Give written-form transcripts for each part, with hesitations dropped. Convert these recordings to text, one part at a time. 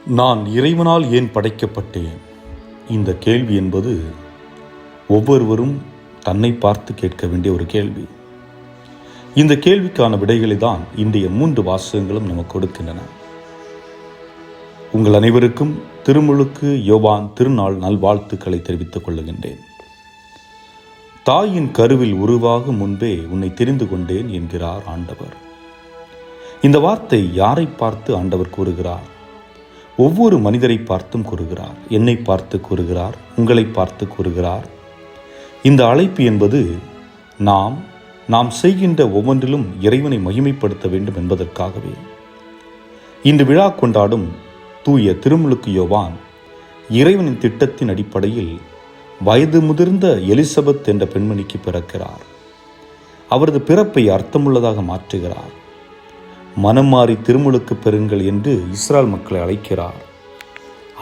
நான் இறைவனால் ஏன் படைக்கப்பட்டேன்? இந்த கேள்வி என்பது ஒவ்வொருவரும் தன்னை பார்த்து கேட்க வேண்டிய ஒரு கேள்வி. இந்த கேள்விக்கான விடைகளை தான் இன்றைய 3 வாசகங்களும் நமக்கு கொடுக்கின்றன. உங்கள் அனைவருக்கும் திருமுழுக்கு யோவான் திருநாள் நல்வாழ்த்துக்களை தெரிவித்துக் கொள்ளுகின்றேன். தாயின் கருவில் உருவாகும் முன்பே உன்னை தெரிந்து கொண்டேன் என்கிறார் ஆண்டவர். இந்த வார்த்தை யாரை பார்த்து ஆண்டவர் கூறுகிறார்? ஒவ்வொரு மனிதரை பார்த்தும் கூறுகிறார். என்னை பார்த்து கூறுகிறார், உங்களை பார்த்து கூறுகிறார். இந்த அழைப்பு என்பது நாம் செய்கின்ற ஒவ்வொன்றிலும் இறைவனை மகிமைப்படுத்த வேண்டும் என்பதற்காகவே. இன்று விழா கொண்டாடும் தூய திருமுழுக்கு யோவான் இறைவனின் திட்டத்தின் அடிப்படையில் வயது முதிர்ந்த எலிசபெத் என்ற பெண்மணிக்கு பிறக்கிறார். அவரது பிறப்பை அர்த்தமுள்ளதாக மாற்றுகிறார். மனம் மாறி திருமுழுக்கு பெறுங்கள் என்று இஸ்ராயல் மக்களை அழைக்கிறார்.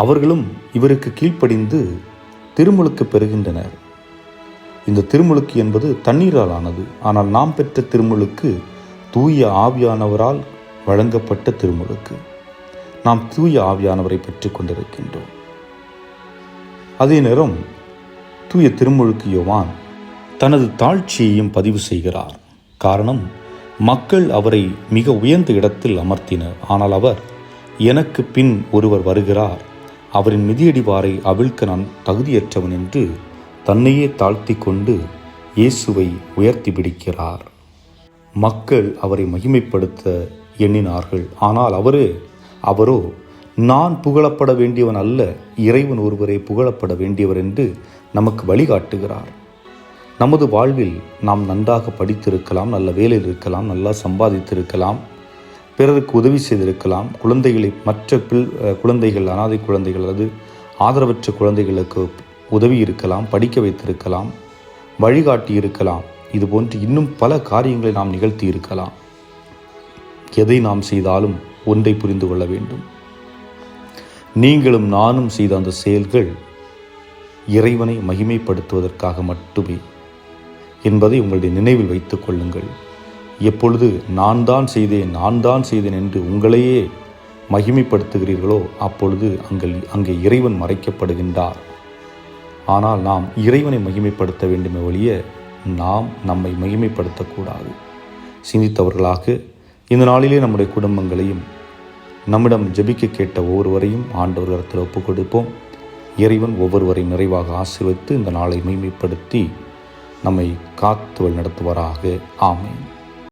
அவர்களும் இவருக்கு கீழ்ப்படிந்து திருமுழுக்கு பெறுகின்றனர். இந்த திருமுழுக்கு என்பது தண்ணீரால் ஆனது. ஆனால் நாம் பெற்ற திருமுழுக்கு தூய ஆவியானவரால் வழங்கப்பட்ட திருமுழுக்கு. நாம் தூய ஆவியானவரை பெற்றுக் கொண்டிருக்கின்றோம். அதே நேரம் தூய திருமுழுக்கு யோவான் தனது தாழ்ச்சியையும் பதிவு செய்கிறார். காரணம், மக்கள் அவரை மிக உயர்ந்த இடத்தில் அமர்த்தினர். ஆனால் அவர், எனக்கு பின் ஒருவர் வருகிறார், அவரின் மிதியடிவாரை அவிழ்க்க நான் தகுதியற்றவன் என்று தன்னையே தாழ்த்தி கொண்டு இயேசுவை உயர்த்தி பிடிக்கிறார். மக்கள் அவரை மகிமைப்படுத்த எண்ணினார்கள். ஆனால் அவரோ நான் புகழப்பட வேண்டியவன் அல்ல, இறைவன் ஒருவரே புகழப்பட வேண்டியவர் என்று நமக்கு வழிகாட்டுகிறார். நமது வாழ்வில் நாம் நன்றாக படித்திருக்கலாம், நல்ல வேலையில் இருக்கலாம், நல்லா சம்பாதித்திருக்கலாம், பிறருக்கு உதவி செய்திருக்கலாம், குழந்தைகளை மற்ற குழந்தைகள், அனாதை குழந்தைகள் அல்லது ஆதரவற்ற குழந்தைகளுக்கு உதவி இருக்கலாம், படிக்க வைத்திருக்கலாம், வழிகாட்டி இருக்கலாம். இதுபோன்று இன்னும் பல காரியங்களை நாம் நிகழ்த்தி இருக்கலாம். எதை நாம் செய்தாலும் ஒன்றை புரிந்து கொள்ள வேண்டும். நீங்களும் நானும் செய்த அந்த செயல்கள் இறைவனை மகிமைப்படுத்துவதற்காக மட்டுமே என்பதை உங்களுடைய நினைவில் வைத்துக் கொள்ளுங்கள். எப்பொழுது நான் தான் செய்தேன் என்று உங்களையே மகிமைப்படுத்துகிறீர்களோ அப்பொழுது அங்கே இறைவன் மறைக்கப்படுகின்றார். ஆனால் நாம் இறைவனை மகிமைப்படுத்த வேண்டுமே ஒழிய நாம் நம்மை மகிமைப்படுத்தக்கூடாது. சிந்தித்தவர்களாக இந்த நாளிலே நம்முடைய குடும்பங்களையும் நம்மிடம் ஜெபிக்க கேட்ட ஒவ்வொருவரையும் ஆண்டவர் கரத்தில் ஒப்புக் கொடுப்போம். இறைவன் ஒவ்வொருவரையும் நிறைவாக ஆசீர்வதித்து இந்த நாளை மகிமைப்படுத்தி நம்மை காத்து வழி நடத்துவாராக. ஆமென்.